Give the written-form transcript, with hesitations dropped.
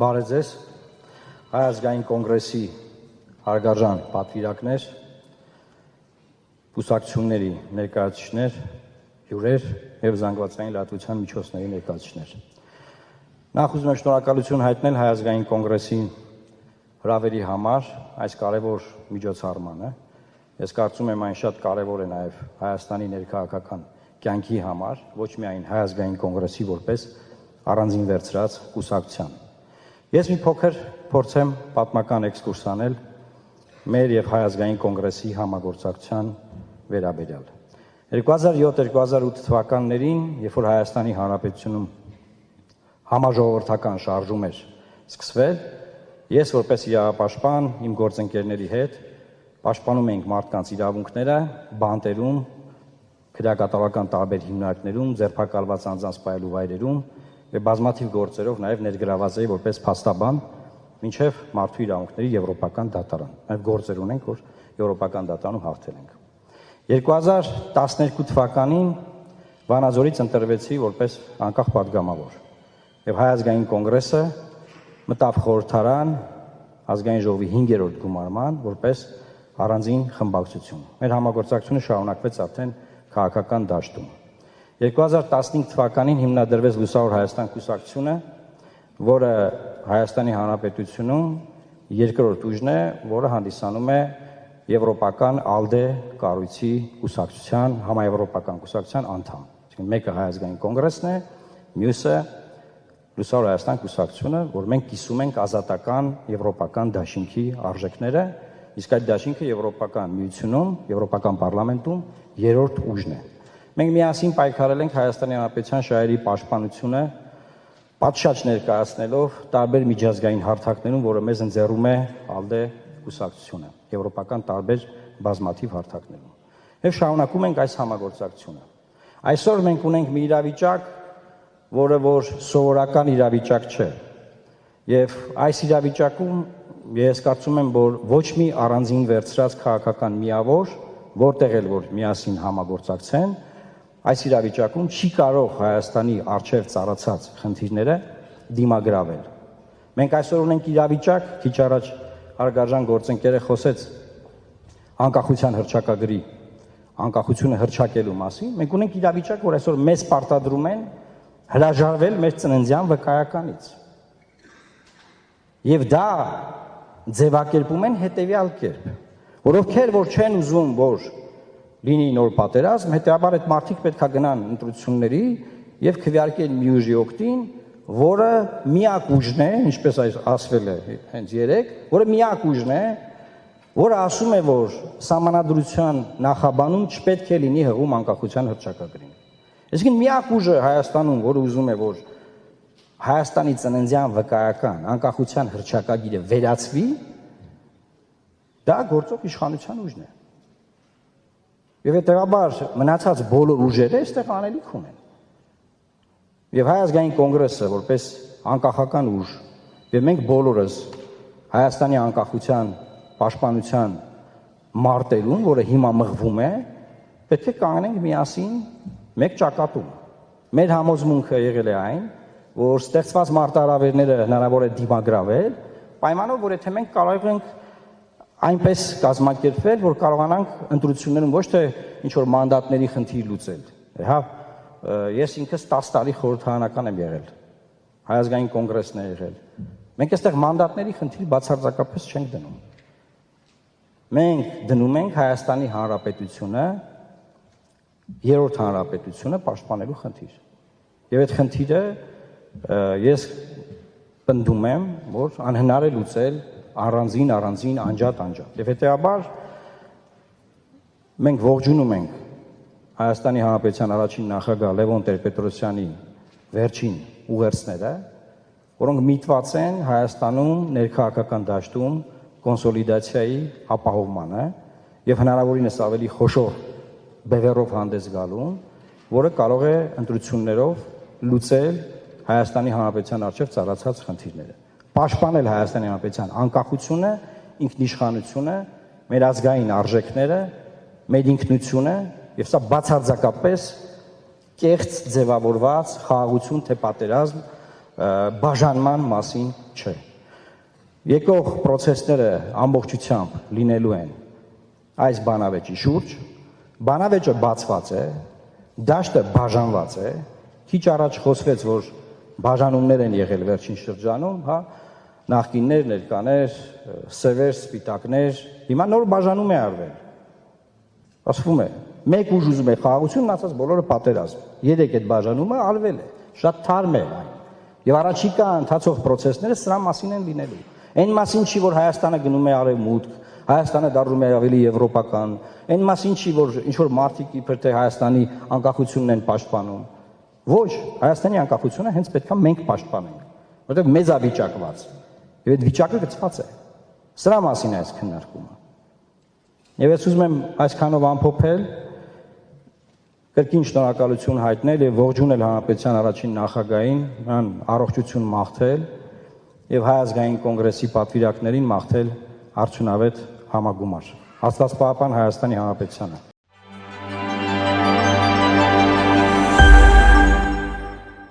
Բարև ձեզ, Հայ ազգային կոնգրեսի հարգարժան պատվիրակներ, կուսակցությունների ներկայացուցիչներ, հյուրեր և զանգվածային լրատվության միջոցների ներկայացուցիչներ։ Նախ ուզում եմ շնորհակալություն հայտնել Հայ ազգային կոնգրեսի հրավերի համար այս կարևոր միջոցառմանը։ Ես կարծում եմ այն շատ կարևոր է նաև Հայաստանի ներքաղաքական կյանքի համար, ոչ միայն Հայ ազգային կոնգրեսի որպես առանձին վերցրած կուսակցության։ Ես մի փոքր փորձեմ պատմական էքսկուրս անել մեր եւ Հայ ազգային կոնգրեսի համագործակցության վերաբերյալ։ 2007-2008 թվականներին, երբ որ Հայաստանի Հանրապետությունում համաժողովրդական շարժում էր սկսվել, ես որպես իրավապաշտպան իմ գործընկերների հետ պաշտպանում էինք մարդկանց իրավունքները բանտերում, քրեակատարական տարբեր հիմնարկներում, ձերբակալված անձանց պահելու վայրերում եւ բազմաթիվ գործերով նաեւ ներգրաված էի որպես փաստաբան մինչեւ մարդու իրավունքների եվրոպական դատարան։ Նաեւ գործեր ունենք, որ եվրոպական դատարանում հաղթել ենք։ 2012 թվականին Վանաձորից ընտրվեցի որպես անկախ падգամավոր եւ Հայ ազգային կոնգրեսը մտավ խորհրդարան ազգային ժողովի 5-րդ գումարման որպես առանձին խմբակցություն։ Մեր համագործակցությունը շարունակվեց արդեն քաղաքական դաշտում։ 2015 թվականին հիմնադրվեց Լուսավոր Հայաստան կուսակցությունը, որը Հայաստանի Հանրապետությունում երկրորդ ուժն է, որը հանդիսանում է եվրոպական ALDE կառույցի կուսակցության, համաեվրոպական կուսակցության անդամ։ Այսինքն մեկը Հայ ազգային կոնգրեսն է, մյուսը Լուսավոր Հայաստան կուսակցությունը, որ մենք կիսում ենք ազատական եվրոպական դաշինքի արժեքները, իսկ այդ դաշինքը Եվրոպական միությունում, Եվրոպական պարլամենտում երրորդ ուժն է։ Մենք միասին պայքարել ենք Հայաստանի Հանրապետության շահերի պաշտպանությունը, պատշաճ ներկայացնելով տարբեր միջազգային հարթակներում, որը մեզ ընձեռում է ALDE կուսակցությունը, եվրոպական տարբեր բազմաթիվ հարթակներում։ Եվ շարունակում ենք այս համագործակցությունը։ Այսօր մենք ունենք մի իրավիճակ, որը որ սովորական իրավիճակ չէ։ Եվ այս իրավիճակում ես կարծում եմ, որ ոչ մի առանձին վերցրած քաղաքական միավոր, որտեղ էլ որ միասին համագործակցեն, այս իրավիճակում չի կարող Հայաստանի առջև ծառացած խնդիրները դիմագրավել։ Մենք այսօր ունենք իրավիճակ, քիչ առաջ հարգարժան գործընկերը խոսեց անկախության հռչակագրի անկախությունը հռչակելու մասին, մենք ունենք իրավիճակ, որ այսօր մեզ պարտադրում են հրաժարվել մեր ծննդյան վկայականից։ Եվ դա ձևակերպում են հետևյալ կերպ, որ ովքեր որ չեն ուզում, որ լինի նոր պատերազմ, հետեւաբար այդ մարդիկ պետք է գնան ընտրությունների եւ քվեարկեն մի ուժի օգտին, որը միակ ուժն է, ինչպես ասվել է հենց երեք, որը միակ ուժն է, որը ասում է, որ սահմանադրության նախաբանում չպետք է լինի հղում անկախության հռչակագրին։ Այսինքն միակ ուժը Հայաստանում, որը ուզում է, որ Հայաստանի ծննդյան վկայական անկախության հռչակագիրը վերացվի, դա գործող իշխանության ուժն է։ Եվ հետեւաբար մնացած բոլոր ուժերը այստեղ անելիք ունեն։ Եվ Հայ ազգային կոնգրեսը որպես անկախական ուժ, եւ մենք բոլորս Հայաստանի անկախության պաշտպանության մարտերում, որը հիմա մղվում է, պետք է կանգնենք միասին մեկ ճակատում։ Մեր համոզմունքը եղել է այն, որ ստեղծված մարտահրավերները հնարավոր է դիմագրավել, պայմանով, որ եթե մենք կարող ենք այնպես կազմակերպվել, որ կարողանանք ընտրություններում ոչ թե ինչ-որ մանդատների խնդիր լուծել։ Հա, ես ինքս 10 տարի խորհրդարանական եմ եղել, Հայ ազգային կոնգրեսն է եղել։ Մենք այստեղ մանդատների խնդիր բացարձակապես չենք դնում։ Մենք դնում ենք Հայաստանի Հանրապետությունը, երրորդ հանրապետությունը պաշտպանելու խնդիր։ Եվ այդ խնդիրը ես պնդում եմ, որ անհնար է լուծել առանձին անջատ։ Եվ հետեւաբար մենք ողջունում ենք Հայաստանի Հանրապետության առաջին նախագահ Լևոն Տեր-Պետրոսյանի վերջին ուղերձները, որոնք միտված են Հայաստանում ներքաղաքական դաշտում կոնսոլիդացիայի ապահովմանը եւ հնարավորինս ավելի խոշոր բևեռով հանդես գալու, որը կարող է ընտրություններով լուծել Հայաստանի Հանրապետության առջև ծառացած խնդիրները։ Պաշտպանել Հայաստանի Հանրապետության անկախությունը, ինքնիշխանությունը, մեր ազգային արժեքները, մեր ինքնությունը եւ սա բացարձակապես կեղծ ձևավորված խաղաղություն թե պատերազմ բաժանման մասին չէ։ Եկող process-ները ամբողջությամբ լինելու են այս բանավեճի շուրջ, բանավեճը բացված է, դաշտը բաժանված է, քիչ առաջ խոսվեց, որ բաժանումներ են եղել վերջին շրջանում, հա, նախկիններ, ներկաներ, սևեր, սպիտակներ, հիմա նոր բաժանում է արվել։ Ասվում է, մեկ ուժ ուզում է խաղաղություն, մնացած բոլորը պատերազմ։ Երեք այդ բաժանումը արվել է, շատ թարմ է այն։ Եվ առաջիկա ընթացող process-ները սրա մասին են լինելու։ Այն մասին չի, որ Հայաստանը գնում է արևմուտք, Հայաստանը դառնում է ավելի եվրոպական, այն մասին չի, որ ինչ-որ մարդիկ իբր թե Հայաստանի անկախությունն են պաշտպանում։ Ոչ, Հայաստանի անկախությունը հենց պետք է մենք պաշտպանենք, որովհետև մեզ է վիճակված։ Եվ այդ վիճակը գծված է։ Սրա մասին է այս քննարկումը։ Եվ ես ուզում եմ այսքանով ամփոփել, կրկին շնորհակալություն հայտնել եւ ողջունել Հանրապետության առաջին նախագահին, նրան առողջություն մաղթել եւ Հայ ազգային կոնգրեսի պատվիրակներին մաղթել արդյունավետ համագումար։ Աստված պահապան Հայաստանի Հանրապետությանը։